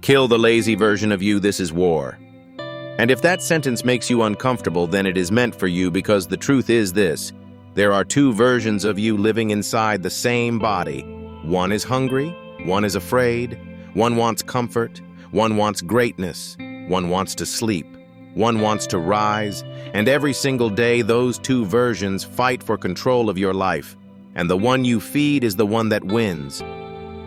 Kill the lazy version of you, this is war. And if that sentence makes you uncomfortable, then it is meant for you, because the truth is this: there are two versions of you living inside the same body. One is hungry, one is afraid, one wants comfort, one wants greatness, one wants to sleep, one wants to rise, and every single day those two versions fight for control of your life, and the one you feed is the one that wins.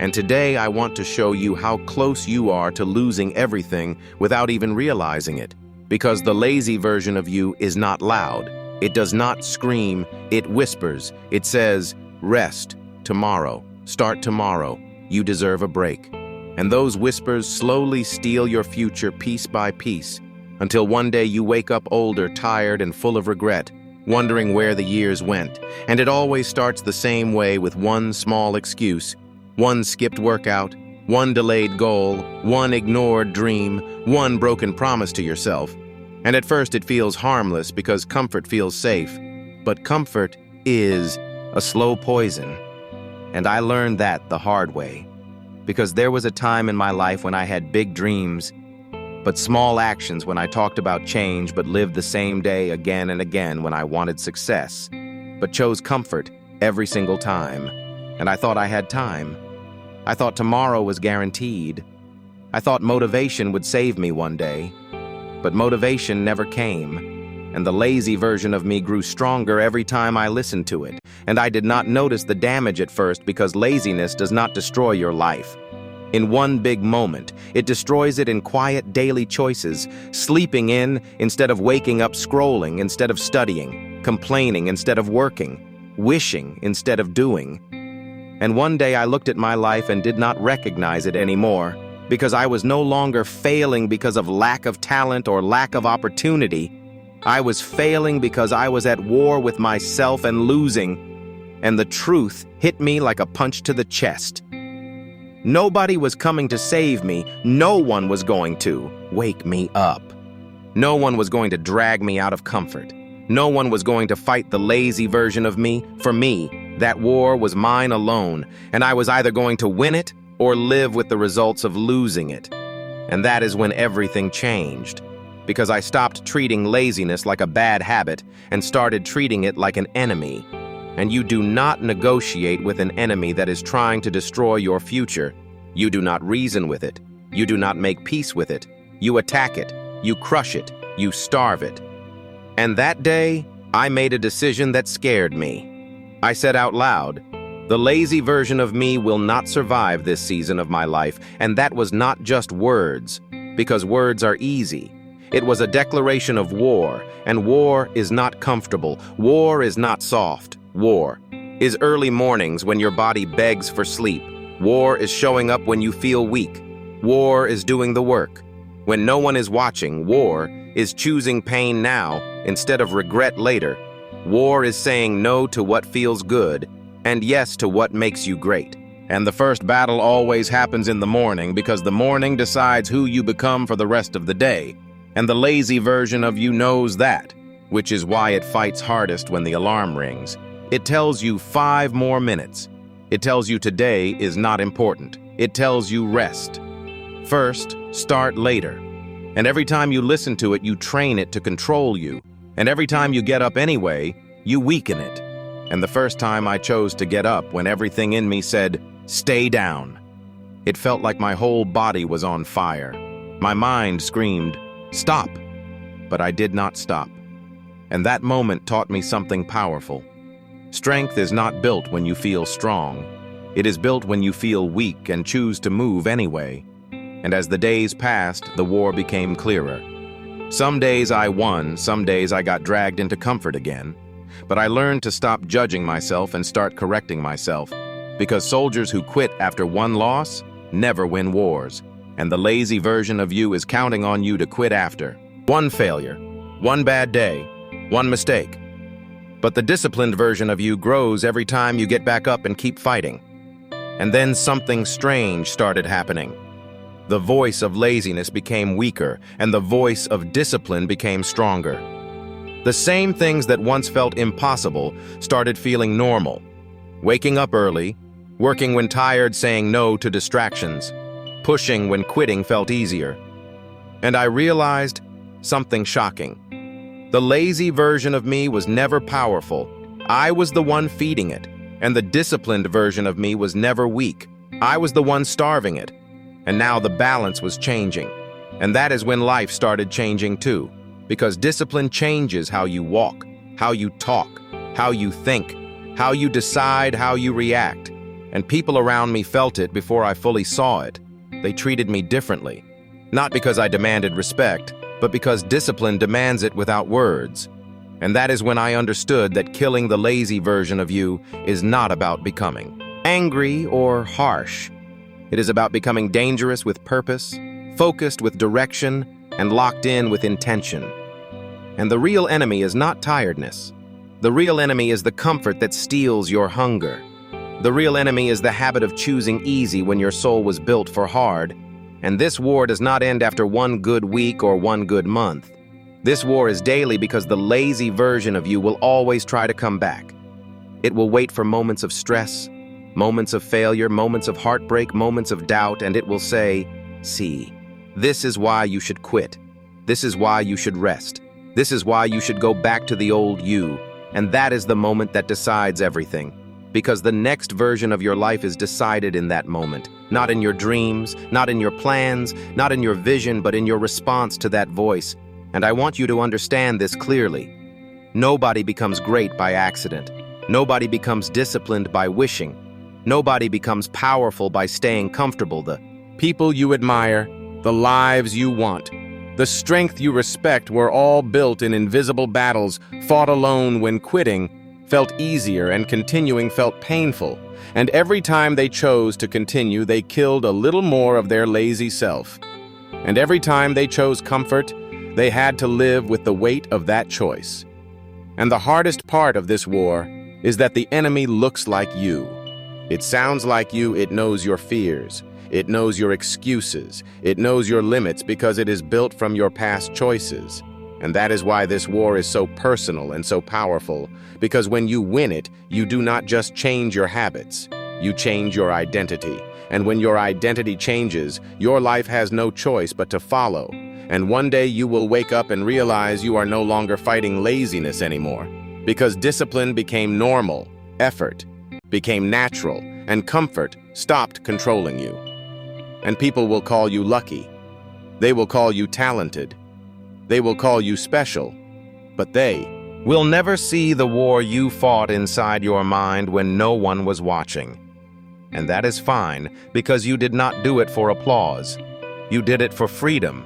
And today I want to show you how close you are to losing everything without even realizing it, because the lazy version of you is not loud. It does not scream, it whispers. It says, rest, tomorrow, start tomorrow, you deserve a break. And those whispers slowly steal your future piece by piece, until one day you wake up older, tired, and full of regret, wondering where the years went. And it always starts the same way, with one small excuse, one skipped workout, one delayed goal, one ignored dream, one broken promise to yourself. And at first it feels harmless because comfort feels safe. But comfort is a slow poison. And I learned that the hard way. Because there was a time in my life when I had big dreams, but small actions when I talked about change, but lived the same day again and again when I wanted success, but chose comfort every single time. And I thought I had time. I thought tomorrow was guaranteed. I thought motivation would save me one day. But motivation never came, and the lazy version of me grew stronger every time I listened to it. And I did not notice the damage at first, because laziness does not destroy your life in one big moment. It destroys it in quiet daily choices, sleeping in instead of waking up, scrolling instead of studying, complaining instead of working, wishing instead of doing. And one day I looked at my life and did not recognize it anymore, because I was no longer failing because of lack of talent or lack of opportunity. I was failing because I was at war with myself and losing. And the truth hit me like a punch to the chest. Nobody was coming to save me. No one was going to wake me up. No one was going to drag me out of comfort. No one was going to fight the lazy version of me for me. That war was mine alone, and I was either going to win it or live with the results of losing it. And that is when everything changed, because I stopped treating laziness like a bad habit and started treating it like an enemy. And you do not negotiate with an enemy that is trying to destroy your future. You do not reason with it. You do not make peace with it. You attack it. You crush it. You starve it. And that day, I made a decision that scared me. I said out loud, the lazy version of me will not survive this season of my life. And that was not just words, because words are easy. It was a declaration of war, and war is not comfortable. War is not soft. War is early mornings when your body begs for sleep. War is showing up when you feel weak. War is doing the work. When no one is watching, war is choosing pain now instead of regret later. War is saying no to what feels good and yes to what makes you great. And the first battle always happens in the morning, because the morning decides who you become for the rest of the day. And the lazy version of you knows that, which is why it fights hardest when the alarm rings. It tells you 5 more minutes. It tells you today is not important. It tells you rest. First, start later. And every time you listen to it, you train it to control you. And every time you get up anyway, you weaken it. And the first time I chose to get up when everything in me said, stay down. It felt like my whole body was on fire. My mind screamed, stop. But I did not stop. And that moment taught me something powerful. Strength is not built when you feel strong. It is built when you feel weak and choose to move anyway. And as the days passed, the war became clearer. Some days I won, some days I got dragged into comfort again. But I learned to stop judging myself and start correcting myself. Because soldiers who quit after one loss never win wars. And the lazy version of you is counting on you to quit after one failure, one bad day, one mistake. But the disciplined version of you grows every time you get back up and keep fighting. And then something strange started happening. The voice of laziness became weaker, and the voice of discipline became stronger. The same things that once felt impossible started feeling normal. Waking up early, working when tired, saying no to distractions, pushing when quitting felt easier. And I realized something shocking. The lazy version of me was never powerful. I was the one feeding it, and the disciplined version of me was never weak. I was the one starving it, and now the balance was changing. And that is when life started changing too, because discipline changes how you walk, how you talk, how you think, how you decide, how you react. And people around me felt it before I fully saw it. They treated me differently, not because I demanded respect, but because discipline demands it without words. And that is when I understood that killing the lazy version of you is not about becoming angry or harsh. It is about becoming dangerous with purpose, focused with direction, and locked in with intention. And the real enemy is not tiredness. The real enemy is the comfort that steals your hunger. The real enemy is the habit of choosing easy when your soul was built for hard. And this war does not end after one good week or one good month. This war is daily because the lazy version of you will always try to come back. It will wait for moments of stress, moments of failure, moments of heartbreak, moments of doubt, and it will say, "See, this is why you should quit. This is why you should rest. This is why you should go back to the old you." And that is the moment that decides everything. Because the next version of your life is decided in that moment. Not in your dreams, not in your plans, not in your vision, but in your response to that voice. And I want you to understand this clearly. Nobody becomes great by accident. Nobody becomes disciplined by wishing. Nobody becomes powerful by staying comfortable. The people you admire, the lives you want, the strength you respect were all built in invisible battles, fought alone when quitting felt easier and continuing felt painful. And every time they chose to continue, they killed a little more of their lazy self. And every time they chose comfort, they had to live with the weight of that choice. And the hardest part of this war is that the enemy looks like you. It sounds like you, it knows your fears. It knows your excuses. It knows your limits because it is built from your past choices. And that is why this war is so personal and so powerful, because when you win it, you do not just change your habits, you change your identity. And when your identity changes, your life has no choice but to follow. And one day you will wake up and realize you are no longer fighting laziness anymore, because discipline became normal, effort became natural, and comfort stopped controlling you. And people will call you lucky. They will call you talented. They will call you special, but they will never see the war you fought inside your mind when no one was watching. And that is fine, because you did not do it for applause. You did it for freedom,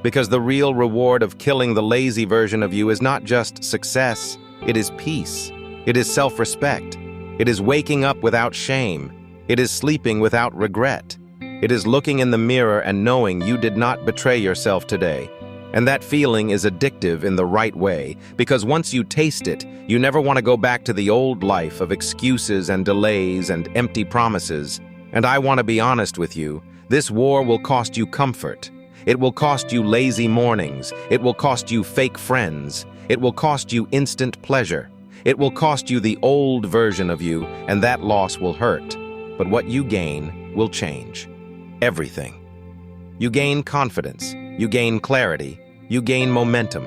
because the real reward of killing the lazy version of you is not just success, it is peace. It is self-respect. It is waking up without shame. It is sleeping without regret. It is looking in the mirror and knowing you did not betray yourself today. And that feeling is addictive in the right way, because once you taste it, you never want to go back to the old life of excuses and delays and empty promises. And I want to be honest with you, this war will cost you comfort. It will cost you lazy mornings. It will cost you fake friends. It will cost you instant pleasure. It will cost you the old version of you, and that loss will hurt. But what you gain will change. Everything. You gain confidence. You gain clarity. You gain momentum.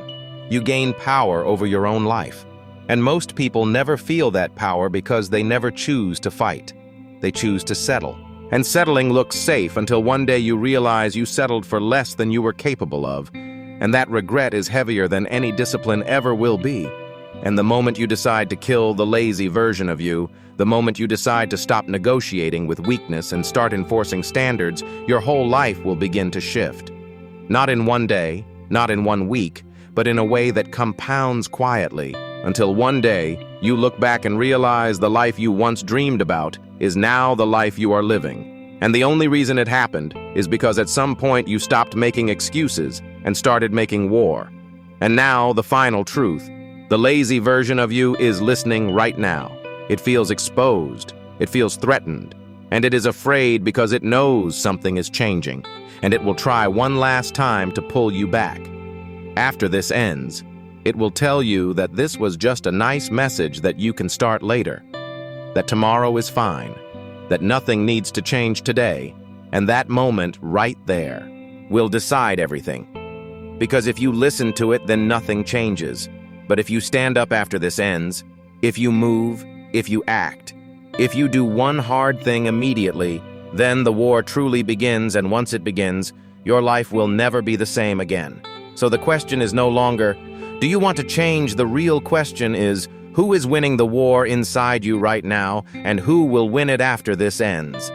You gain power over your own life. And most people never feel that power because they never choose to fight. They choose to settle. And settling looks safe until one day you realize you settled for less than you were capable of. And that regret is heavier than any discipline ever will be. And the moment you decide to kill the lazy version of you, the moment you decide to stop negotiating with weakness and start enforcing standards, your whole life will begin to shift. Not in one day, not in 1 week, but in a way that compounds quietly, until one day you look back and realize the life you once dreamed about is now the life you are living. And the only reason it happened is because at some point you stopped making excuses and started making war. And now the final truth. The lazy version of you is listening right now. It feels exposed. It feels threatened. And it is afraid because it knows something is changing. And it will try one last time to pull you back. After this ends, it will tell you that this was just a nice message that you can start later. That tomorrow is fine. That nothing needs to change today. And that moment right there will decide everything. Because if you listen to it, then nothing changes. But if you stand up after this ends, if you move, if you act, if you do one hard thing immediately, then the war truly begins, and once it begins, your life will never be the same again. So the question is no longer, do you want to change? The real question is, who is winning the war inside you right now, and who will win it after this ends?